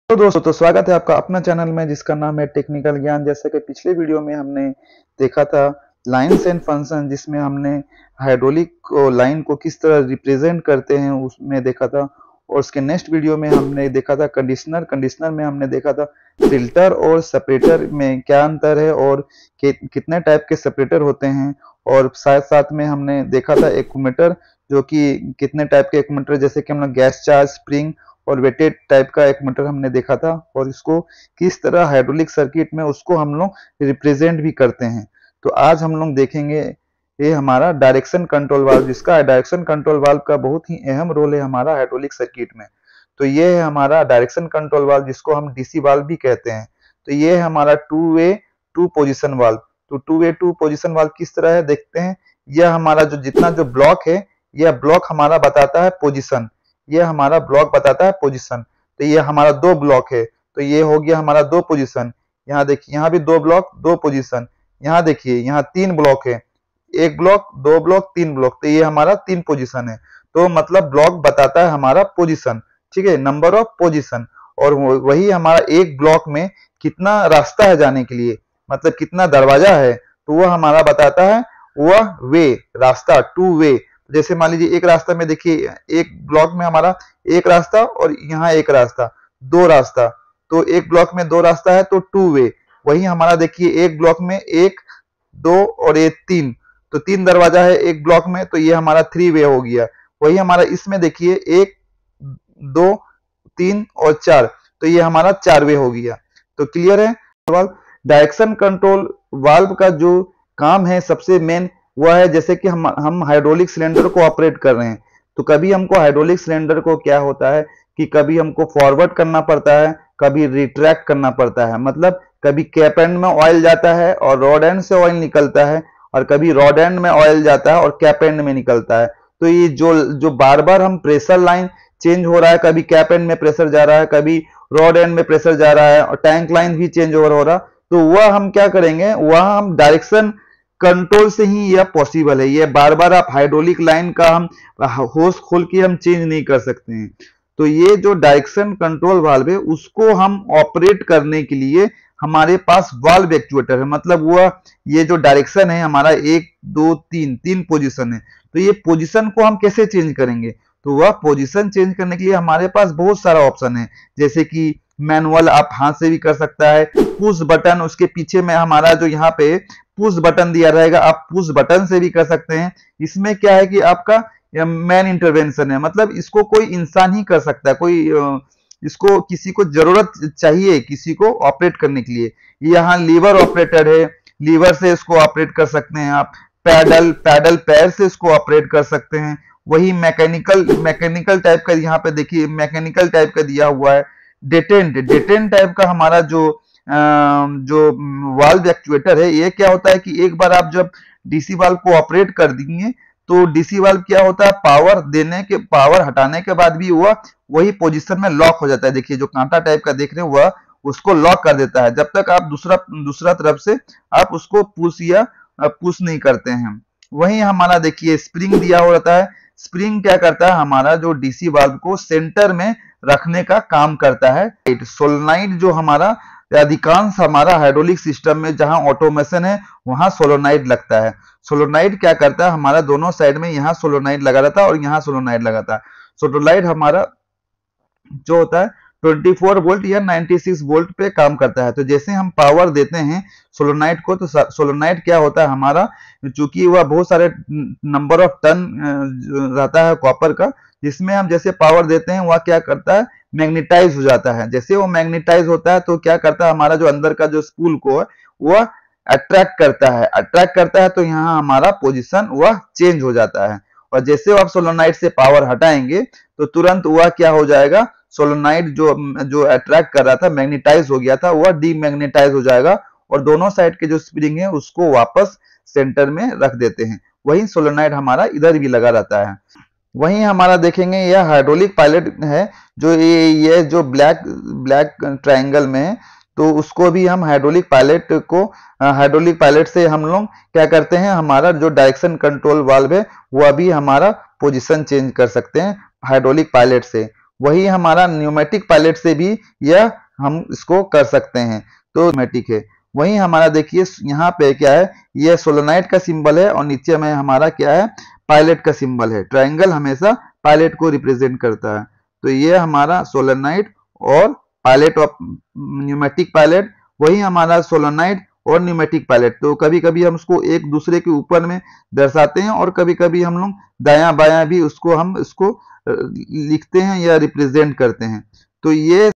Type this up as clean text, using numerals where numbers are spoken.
तो दोस्तों स्वागत है आपका अपना चैनल में जिसका नाम है टेक्निकल ज्ञान। जैसे कि पिछले वीडियो में हमने देखा था लाइन्स एंड फंक्शन, जिसमें हमने हाइड्रोलिक को लाइन को किस तरह रिप्रेजेंट करते हैं उसमें देखा था। और उसके नेक्स्ट वीडियो में हमने देखा था कंडीशनर में हमने देखा था फिल्टर और सेपरेटर में क्या अंतर है और कितने टाइप के सेपरेटर होते हैं। और साथ साथ में हमने देखा था एक्यूमुलेटर, जो कि कितने टाइप के एक्यूमुलेटर, जैसे कि हम लोग गैस चार्ज, स्प्रिंग और वेटेड टाइप का एक मोटर हमने देखा था। और इसको किस तरह हाइड्रोलिक सर्किट में उसको हम लोग रिप्रेजेंट भी करते हैं। तो आज हम लोग देखेंगे ये हमारा डायरेक्शन कंट्रोल वाल्व, जिसका डायरेक्शन कंट्रोल वाल्व का बहुत ही अहम रोल है हमारा हाइड्रोलिक सर्किट में। तो ये है हमारा डायरेक्शन कंट्रोल वाल्व, जिसको हम डीसी वाल्व भी कहते हैं। तो ये है हमारा two way two position valve. तो two way two position valve किस तरह है देखते हैं। यह हमारा जो जितना जो ब्लॉक है, यह ब्लॉक हमारा बताता है पोजिशन। ये हमारा ब्लॉक बताता है पोजीशन। तो ये हमारा दो ब्लॉक है, तो ये हो गया हमारा दो पोजीशन। यहाँ देखिए, यहाँ भी दो ब्लॉक दो पोजीशन। यहाँ देखिए, यहाँ तीन ब्लॉक है, एक ब्लॉक दो ब्लॉक तीन ब्लॉक, तो ये हमारा तीन पोजीशन है। तो मतलब ब्लॉक बताता है हमारा पोजीशन, ठीक है, नंबर ऑफ पोजीशन। और वही हमारा एक ब्लॉक में कितना रास्ता है जाने के लिए, मतलब कितना दरवाजा है, तो वह हमारा बताता है वह वे, रास्ता, टू वे। जैसे मान लीजिए एक रास्ता में देखिए, एक ब्लॉक में हमारा एक रास्ता और यहाँ एक रास्ता, दो रास्ता। तो एक ब्लॉक में दो रास्ता है तो टू वे। वही हमारा देखिए एक ब्लॉक में एक दो और एक तीन, तो तीन दरवाजा है एक ब्लॉक में, तो ये हमारा थ्री वे हो गया। वही हमारा इसमें देखिए एक दो तीन और चार, तो ये हमारा चार वे हो गया। तो क्लियर है। डायरेक्शन कंट्रोल वाल्व का जो काम है सबसे मेन वह है, जैसे कि हम हाइड्रोलिक सिलेंडर को ऑपरेट कर रहे हैं, तो कभी हमको हाइड्रोलिक सिलेंडर को क्या होता है कि कभी हमको फॉरवर्ड करना पड़ता है, कभी रिट्रैक्ट करना पड़ता है। मतलब कभी कैप एंड में ऑयल जाता है और रॉड एंड से ऑयल निकलता है, और कभी रॉड एंड में ऑयल जाता है और कैप एंड में निकलता है। तो ये जो बार बार हम प्रेशर लाइन चेंज हो रहा है, कभी कैप एंड में प्रेशर जा रहा है, कभी रॉड एंड में प्रेशर जा रहा है, और टैंक लाइन भी चेंज हो रहा, तो वह हम क्या करेंगे, वह हम डायरेक्शन कंट्रोल से ही यह पॉसिबल है। ये बार बार आप हाइड्रोलिक लाइन का हम होस खोल के हम चेंज नहीं कर सकते हैं। तो ये जो डायरेक्शन कंट्रोल वाल्व है उसको हम ऑपरेट करने के लिए हमारे पास वाल्व एक्चुएटर है। मतलब वह ये जो डायरेक्शन है हमारा एक दो तीन, तीन पोजीशन है, तो ये पोजीशन को हम कैसे चेंज करेंगे। तो वह पोजीशन चेंज करने के लिए हमारे पास बहुत सारा ऑप्शन है, जैसे कि मैनुअल आप हाथ से भी कर सकता है, पुश बटन, उसके पीछे में हमारा जो यहाँ पे पुश बटन दिया रहेगा, आप पुश बटन से भी कर सकते हैं। इसमें क्या है कि आपका मैन इंटरवेंशन है, मतलब इसको कोई इंसान ही कर सकता है, कोई इसको किसी को जरूरत चाहिए किसी को ऑपरेट करने के लिए। यहाँ लीवर ऑपरेटेड है, लीवर से इसको ऑपरेट कर सकते हैं आप। पैडल पैर से इसको ऑपरेट कर सकते हैं। वही मैकेनिकल टाइप का यहाँ पे देखिए, मैकेनिकल टाइप का दिया हुआ है। डेटेंट टाइप का हमारा जो वाल्व एक्चुएटर है, ये क्या होता है कि एक बार आप जब डीसी वाल्व को ऑपरेट कर देंगे तो डीसी वाल्व क्या होता है, पावर हटाने के बाद भी वह वही पोजीशन में लॉक हो जाता है। देखिए जो कांटा टाइप का देख रहे हैं वह उसको लॉक कर देता है, जब तक आप दूसरा तरफ से आप उसको पुश नहीं करते हैं। वही हमारा देखिए स्प्रिंग दिया हो रहता है। स्प्रिंग क्या करता है, हमारा जो डीसी वाल्व को सेंटर में रखने का काम करता है। सोलेनोइड जो हमारा अधिकांश हमारा हाइड्रोलिक सिस्टम में जहां ऑटोमेशन है वहां सोलेनोइड लगता है। सोलेनोइड क्या करता है, हमारा दोनों साइड में यहाँ सोलेनोइड लगा रहता है और यहाँ सोलेनोइड लगाता है। सोलेनोइड हमारा जो होता है 24 वोल्ट या 96 वोल्ट पे काम करता है। तो जैसे हम पावर देते हैं सोलेनोइड को, तो सोलेनोइड क्या होता है हमारा, चूंकि वह बहुत सारे नंबर ऑफ टन रहता है कॉपर का, जिसमें हम जैसे पावर देते हैं वह क्या करता है, मैग्नेटाइज हो जाता है। जैसे वो मैग्नेटाइज होता है तो क्या करता है, हमारा जो अंदर का जो स्पूल को है वह अट्रैक्ट करता है, तो यहाँ हमारा पोजीशन वह चेंज हो जाता है। और जैसे आप सोलेनोइड से पावर हटाएंगे तो तुरंत वह क्या हो जाएगा, सोलेनोइड जो अट्रैक्ट कर रहा था, मैग्नेटाइज हो गया था, वह डीमैग्नेटाइज हो जाएगा और दोनों साइड के जो स्प्रिंग है उसको वापस सेंटर में रख देते हैं। वही सोलेनोइड हमारा इधर भी लगा रहता है। वहीं हमारा देखेंगे यह हाइड्रोलिक पायलट है, जो ये जो ब्लैक ट्रायंगल में है, तो उसको भी हम हाइड्रोलिक पायलट से हम लोग क्या करते हैं, हमारा जो डायरेक्शन कंट्रोल वाल्व है वह भी हमारा पोजीशन चेंज कर सकते हैं हाइड्रोलिक पायलट से। वही हमारा न्यूमेटिक पायलट से भी यह हम इसको कर सकते हैं। तो न्यूमेटिक है। वही हमारा देखिए यहाँ पे क्या है, यह सोलेनोइड का सिंबल है और नीचे में हमारा क्या है, पायलट का सिंबल है। ट्रायंगल हमेशा पायलट को रिप्रेजेंट करता है। तो ये हमारा सोलेनोइड और पायलट ऑफ न्यूमेटिक पायलट, वही हमारा सोलेनोइड और न्यूमेटिक पायलट। तो कभी कभी हम उसको एक दूसरे के ऊपर में दर्शाते हैं और कभी कभी हम लोग दायां बायां भी उसको हम इसको लिखते हैं या रिप्रेजेंट करते हैं। तो ये